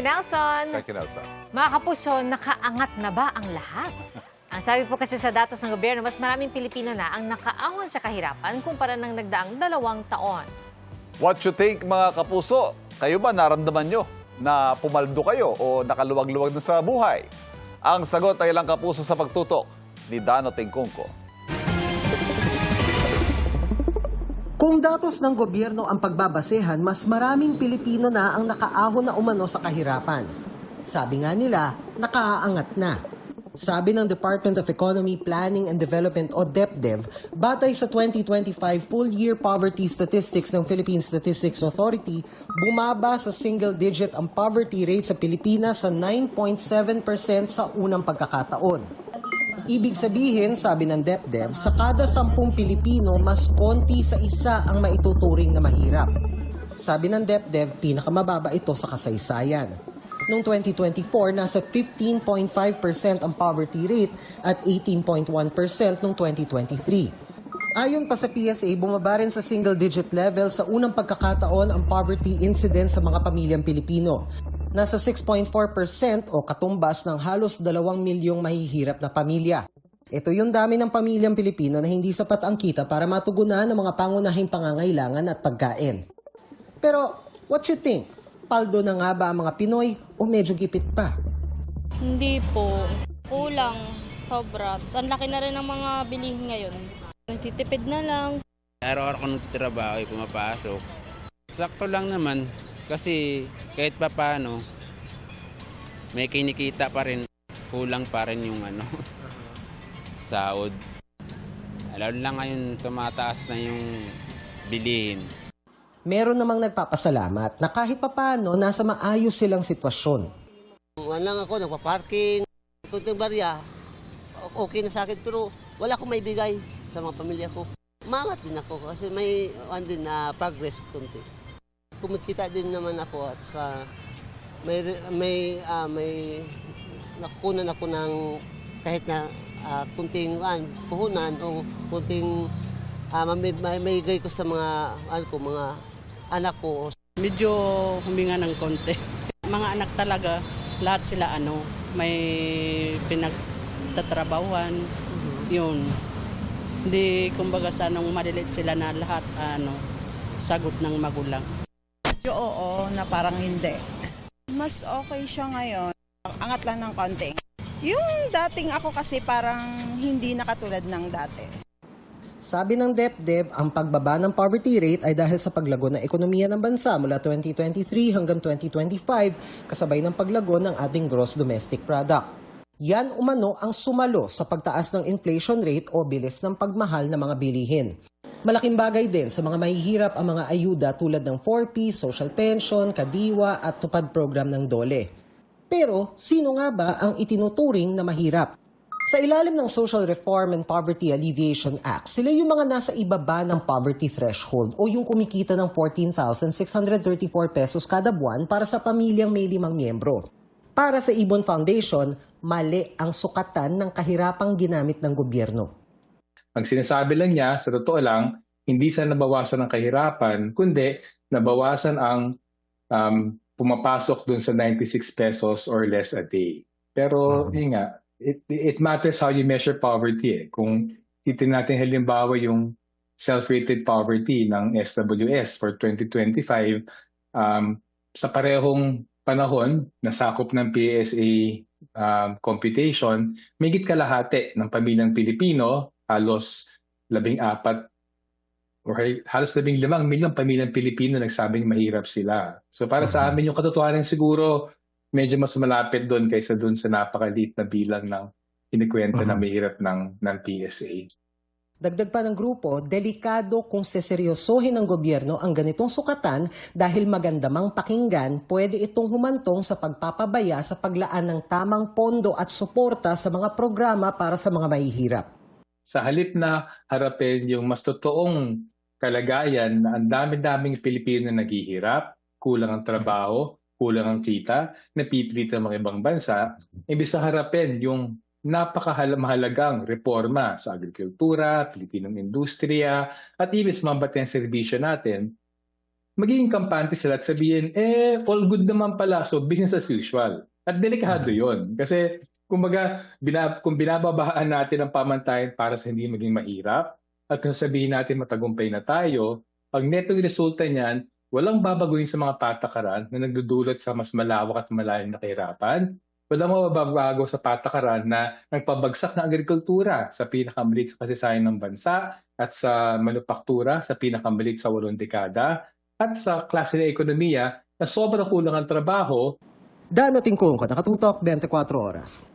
you, Nelson. Thank you, Nelson. Mga kapuso, nakaangat na ba ang lahat? Ang sabi po kasi sa datos ng gobyerno, mas maraming Pilipino na ang nakaahon sa kahirapan kumpara ng nagdaang 2 taon. What you think, mga kapuso? Kayo ba naramdaman nyo na pumaldo kayo o nakaluwag-luwag na sa buhay? Ang sagot ay ilang kapuso sa pagtutok ni Dano Tingkungko. Kung datos ng gobyerno ang pagbabasehan, mas maraming Pilipino na ang nakaahon na umano sa kahirapan. Sabi nga nila, nakaaangat na. Sabi ng Department of Economy, Planning and Development o DepDev, batay sa 2025 full-year poverty statistics ng Philippine Statistics Authority, bumaba sa single-digit ang poverty rate sa Pilipinas sa 9.7% sa unang pagkakataon. Ibig sabihin, sabi ng DepDev, sa kada 10 Pilipino, mas konti sa isa ang maituturing na mahirap. Sabi ng DepDev, pinakamababa ito sa kasaysayan. Noong 2024, nasa 15.5% ang poverty rate at 18.1% noong 2023. Ayon pa sa PSA, bumaba rin sa single-digit level sa unang pagkakataon ang poverty incidence sa mga pamilyang Pilipino. Nasa 6.4% o katumbas ng halos 2 milyong mahihirap na pamilya. Ito yung dami ng pamilyang Pilipino na hindi sapat ang kita para matugunan ang mga pangunahing pangangailangan at pagkain. Pero, what you think? Paldo na nga ba ang mga Pinoy o medyo gipit pa? Hindi po. Kulang. Sobra. Ang laki na rin ng mga bilihin ngayon. Nagtitipid na lang. Araw-araw ko nagtitrabaho, pumapasok. Sakto lang naman kasi kahit pa paano, may kinikita pa rin. Kulang pa rin yung sahod. Alam lang ngayon tumataas na yung bilihin. Meron namang nagpapasalamat na kahit papano nasa maayos silang sitwasyon. Lang ako, nagpa-parking, kunting barya, okay na sa akin pero wala akong maibigay sa mga pamilya ko. Umangat din ako kasi may din na progress kunti. Kumikita din naman ako at saka may nakukunan ako ng kahit na kunting puhunan o kunting may gay ko sa mga mga anak ko. Medyo huminga ng konti. Mga anak talaga, lahat sila may pinagtatrabawan. Yun. Hindi kumbaga sa malilit sila na lahat sagot ng magulang. Medyo oo, na parang hindi. Mas okay siya ngayon. Angat lang ng konti. Yung dating ako kasi parang hindi na katulad ng dati. Sabi ng DepDev, ang pagbaba ng poverty rate ay dahil sa paglago ng ekonomiya ng bansa mula 2023 hanggang 2025 kasabay ng paglago ng ating gross domestic product. Yan umano ang sumalo sa pagtaas ng inflation rate o bilis ng pagmahal ng mga bilihin. Malaking bagay din sa mga mahihirap ang mga ayuda tulad ng 4P, social pension, kadiwa at tupad program ng DOLE. Pero sino nga ba ang itinuturing na mahirap? Sa ilalim ng Social Reform and Poverty Alleviation Act, sila yung mga nasa ibaba ng poverty threshold o yung kumikita ng 14,634 pesos kada buwan para sa pamilyang may 5 miyembro. Para sa Ibon Foundation, mali ang sukatan ng kahirapang ginamit ng gobyerno. Ang sinasabi lang niya, sa totoo lang, hindi sa nabawasan ng kahirapan, kundi nabawasan ang pumapasok dun sa 96 pesos or less a day. Pero yun nga, it matters how you measure poverty. Kung titignan natin halimbawa yung self-rated poverty ng SWS for 2025, sa parehong panahon na sakop ng PSA computation, mahigit kalahati ng pamilyang Pilipino, halos 14 or halos 15 milyong pamilyang Pilipino nagsabing mahirap sila. So para sa amin yung katotohanan siguro, medyo mas malapit doon kaysa doon sa napakaliit na bilang ng kinikwenta na mahirap ng PSA. Dagdag pa ng grupo, delikado kung seseryosohin ng gobyerno ang ganitong sukatan dahil maganda mang pakinggan, pwede itong humantong sa pagpapabaya sa paglaan ng tamang pondo at suporta sa mga programa para sa mga mahihirap. Sa halip na harapin yung mas totoong kalagayan na ang dami-daming Pilipino na naghihirap, kulang ang trabaho, kulang ang kita, napipilitan ang mga ibang bansa, imbis na harapin yung napakahalagang reforma sa agrikultura, Pilipinong industriya, at ibig sa mga batang serbisyo natin, magiging kampante sila at sabihin, all good naman pala, so business as usual. At delikado yon. Kasi, kumbaga, kung binababahaan natin ang pamantayan para sa hindi maging mahirap, at kung sabihin natin matagumpay na tayo, pag netong resulta niyan, walang babaguhin sa mga patakaran na nagdudulot sa mas malawak at malalim na kahirapan. Walang mababago sa patakaran na nagpabagsak ng agrikultura sa pinakamaliit sa kasaysayan ng bansa at sa manufaktura sa pinakamaliit sa 8 dekada at sa klase ng ekonomiya na sobrang kulang ang trabaho. Dano Tingkungko, Nakatutok, 24 Oras.